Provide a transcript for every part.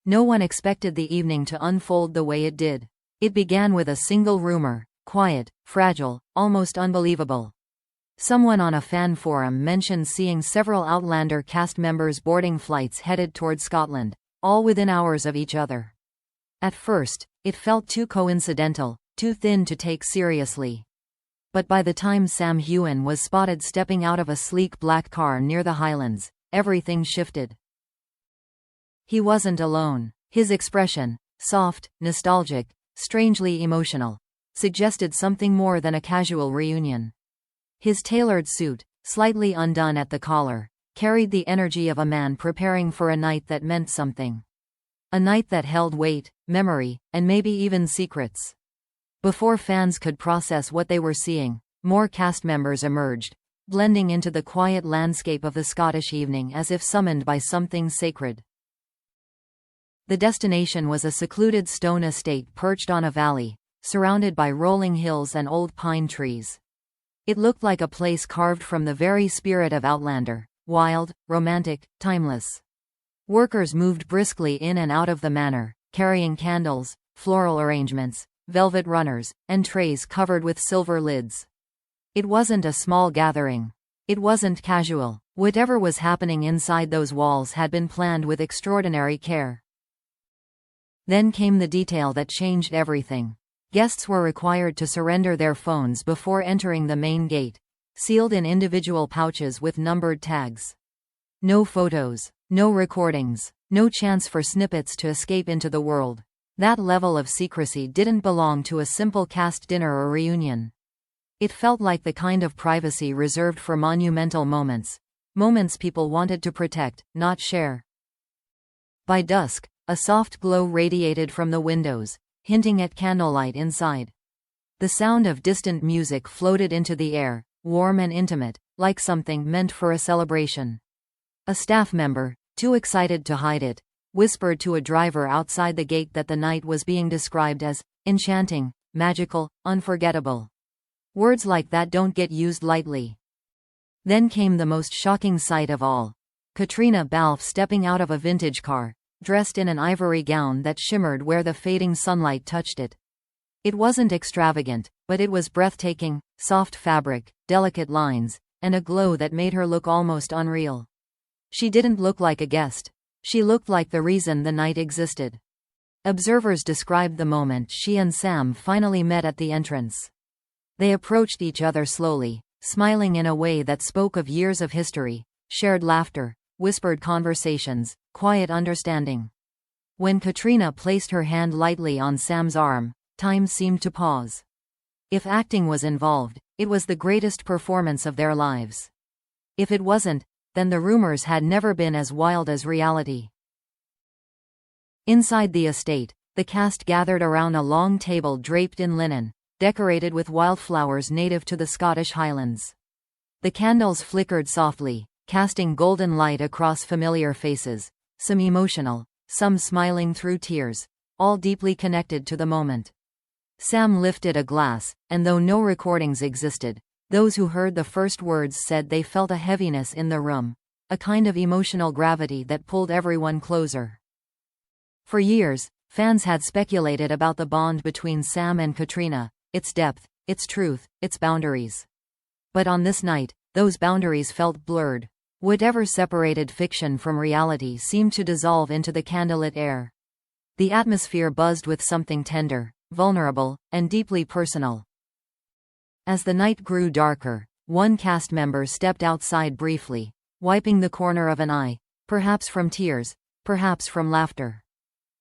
No one expected the evening to unfold the way it did. It began with a single rumor, quiet, fragile, almost unbelievable. Someone on a fan forum mentioned seeing several Outlander cast members boarding flights headed toward Scotland, all within hours of each other. At first, it felt too coincidental, too thin to take seriously. But by the time Sam Heughan was spotted stepping out of a sleek black car near the Highlands, everything shifted. He wasn't alone. His expression, soft, nostalgic, strangely emotional, suggested something more than a casual reunion. His tailored suit, slightly undone at the collar, carried the energy of a man preparing for a night that meant something. A night that held weight, memory, and maybe even secrets. Before fans could process what they were seeing, more cast members emerged, blending into the quiet landscape of the Scottish evening as if summoned by something sacred. The destination was a secluded stone estate perched on a valley, surrounded by rolling hills and old pine trees. It looked like a place carved from the very spirit of Outlander, wild, romantic, timeless. Workers moved briskly in and out of the manor, carrying candles, floral arrangements, velvet runners, and trays covered with silver lids. It wasn't a small gathering. It wasn't casual. Whatever was happening inside those walls had been planned with extraordinary care. Then came the detail that changed everything. Guests were required to surrender their phones before entering the main gate, sealed in individual pouches with numbered tags. No photos, no recordings, no chance for snippets to escape into the world. That level of secrecy didn't belong to a simple cast dinner or reunion. It felt like the kind of privacy reserved for monumental moments. Moments people wanted to protect, not share. By dusk, a soft glow radiated from the windows, hinting at candlelight inside. The sound of distant music floated into the air, warm and intimate, like something meant for a celebration. A staff member, too excited to hide it, whispered to a driver outside the gate that the night was being described as enchanting, magical, unforgettable. Words like that don't get used lightly. Then came the most shocking sight of all. Caitriona Balfe stepping out of a vintage car, dressed in an ivory gown that shimmered where the fading sunlight touched it. It wasn't extravagant, but it was breathtaking, soft fabric, delicate lines, and a glow that made her look almost unreal. She didn't look like a guest. She looked like the reason the night existed. Observers described the moment she and Sam finally met at the entrance. They approached each other slowly, smiling in a way that spoke of years of history, shared laughter, whispered conversations, quiet understanding. When Caitriona placed her hand lightly on Sam's arm, time seemed to pause. If acting was involved, it was the greatest performance of their lives. If it wasn't, then the rumors had never been as wild as reality. Inside the estate, the cast gathered around a long table draped in linen, decorated with wildflowers native to the Scottish Highlands. The candles flickered softly, casting golden light across familiar faces, some emotional, some smiling through tears, all deeply connected to the moment. Sam lifted a glass, and though no recordings existed, those who heard the first words said they felt a heaviness in the room, a kind of emotional gravity that pulled everyone closer. For years, fans had speculated about the bond between Sam and Caitriona, its depth, its truth, its boundaries. But on this night, those boundaries felt blurred. Whatever separated fiction from reality seemed to dissolve into the candlelit air. The atmosphere buzzed with something tender, vulnerable, and deeply personal. As the night grew darker, one cast member stepped outside briefly, wiping the corner of an eye, perhaps from tears, perhaps from laughter.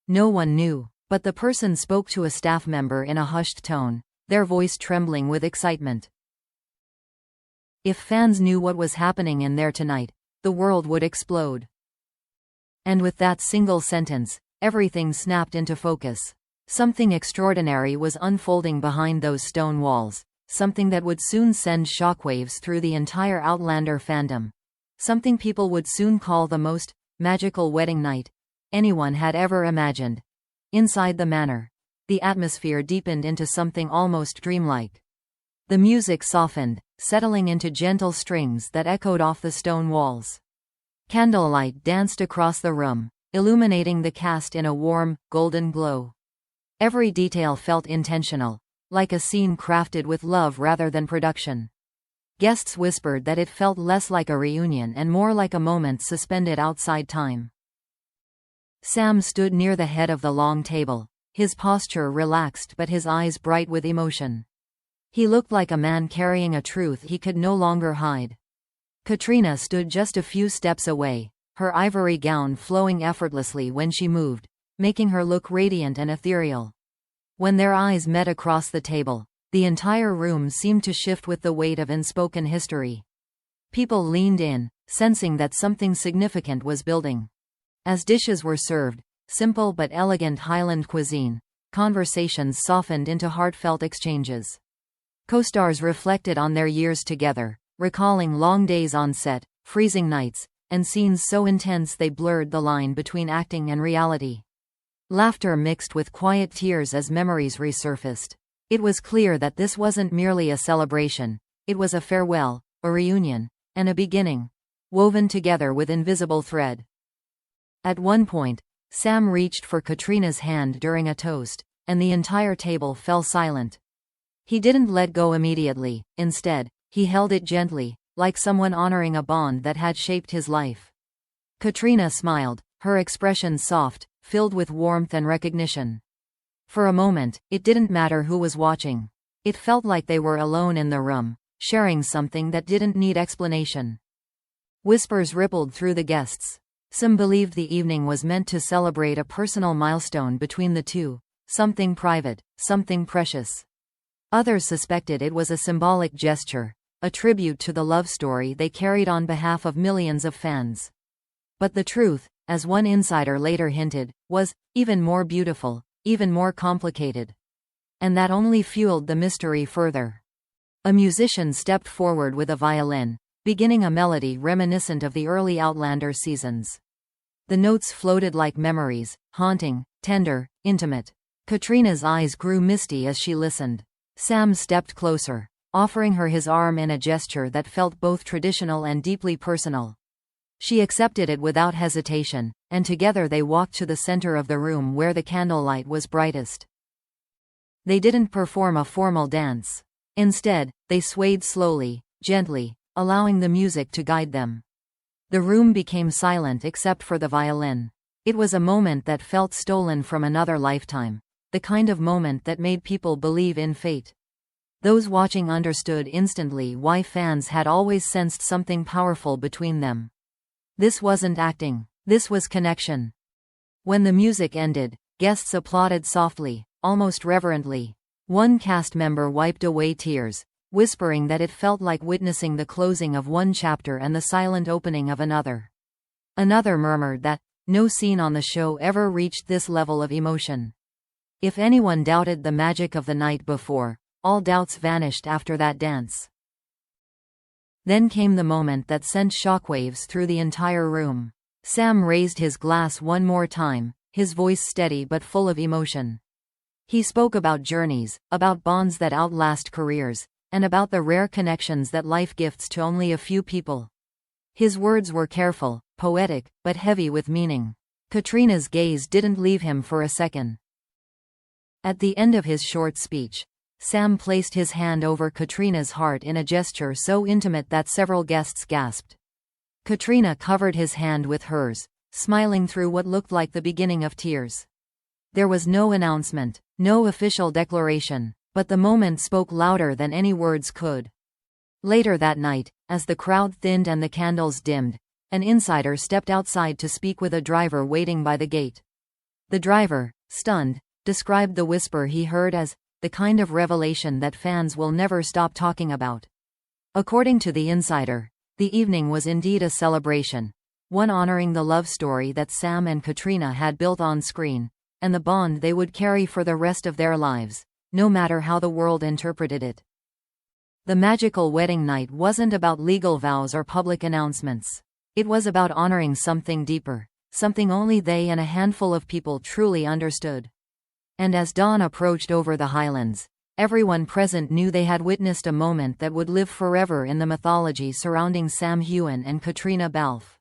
No one knew, but the person spoke to a staff member in a hushed tone, their voice trembling with excitement. If fans knew what was happening in there tonight, the world would explode. And with that single sentence, everything snapped into focus. Something extraordinary was unfolding behind those stone walls, something that would soon send shockwaves through the entire Outlander fandom. Something people would soon call the most magical wedding night anyone had ever imagined. Inside the manor, the atmosphere deepened into something almost dreamlike. The music softened, settling into gentle strings that echoed off the stone walls. Candlelight danced across the room, illuminating the cast in a warm, golden glow. Every detail felt intentional, like a scene crafted with love rather than production. Guests whispered that it felt less like a reunion and more like a moment suspended outside time. Sam stood near the head of the long table, his posture relaxed but his eyes bright with emotion. He looked like a man carrying a truth he could no longer hide. Caitríona stood just a few steps away, her ivory gown flowing effortlessly when she moved, making her look radiant and ethereal. When their eyes met across the table, the entire room seemed to shift with the weight of unspoken history. People leaned in, sensing that something significant was building. As dishes were served, simple but elegant Highland cuisine, conversations softened into heartfelt exchanges. Co-stars reflected on their years together, recalling long days on set, freezing nights, and scenes so intense they blurred the line between acting and reality. Laughter mixed with quiet tears as memories resurfaced. It was clear that this wasn't merely a celebration, it was a farewell, a reunion, and a beginning, woven together with invisible thread. At one point, Sam reached for Caitríona's hand during a toast, and the entire table fell silent. He didn't let go immediately, instead, he held it gently, like someone honoring a bond that had shaped his life. Caitríona smiled, her expression soft, filled with warmth and recognition. For a moment, it didn't matter who was watching. It felt like they were alone in the room, sharing something that didn't need explanation. Whispers rippled through the guests. Some believed the evening was meant to celebrate a personal milestone between the two, something private, something precious. Others suspected it was a symbolic gesture, a tribute to the love story they carried on behalf of millions of fans. But the truth, as one insider later hinted, was even more beautiful, even more complicated. And that only fueled the mystery further. A musician stepped forward with a violin, beginning a melody reminiscent of the early Outlander seasons. The notes floated like memories, haunting, tender, intimate. Caitríona's eyes grew misty as she listened. Sam stepped closer, offering her his arm in a gesture that felt both traditional and deeply personal. She accepted it without hesitation, and together they walked to the center of the room where the candlelight was brightest. They didn't perform a formal dance. Instead, they swayed slowly, gently, allowing the music to guide them. The room became silent except for the violin. It was a moment that felt stolen from another lifetime, the kind of moment that made people believe in fate. Those watching understood instantly why fans had always sensed something powerful between them. This wasn't acting, this was connection. When the music ended, guests applauded softly, almost reverently. One cast member wiped away tears, whispering that it felt like witnessing the closing of one chapter and the silent opening of another. Another murmured that no scene on the show ever reached this level of emotion. If anyone doubted the magic of the night before, all doubts vanished after that dance. Then came the moment that sent shockwaves through the entire room. Sam raised his glass one more time, his voice steady but full of emotion. He spoke about journeys, about bonds that outlast careers, and about the rare connections that life gifts to only a few people. His words were careful, poetic, but heavy with meaning. Caitríona's gaze didn't leave him for a second. At the end of his short speech, Sam placed his hand over Caitríona's heart in a gesture so intimate that several guests gasped. Caitríona covered his hand with hers, smiling through what looked like the beginning of tears. There was no announcement, no official declaration, but the moment spoke louder than any words could. Later that night, as the crowd thinned and the candles dimmed, an insider stepped outside to speak with a driver waiting by the gate. The driver, stunned, described the whisper he heard as the kind of revelation that fans will never stop talking about. According to the insider, the evening was indeed a celebration, one honoring the love story that Sam and Caitríona had built on screen, and the bond they would carry for the rest of their lives, no matter how the world interpreted it. The magical wedding night wasn't about legal vows or public announcements. It was about honoring something deeper, something only they and a handful of people truly understood. And as dawn approached over the Highlands, everyone present knew they had witnessed a moment that would live forever in the mythology surrounding Sam Heughan and Caitríona Balfe.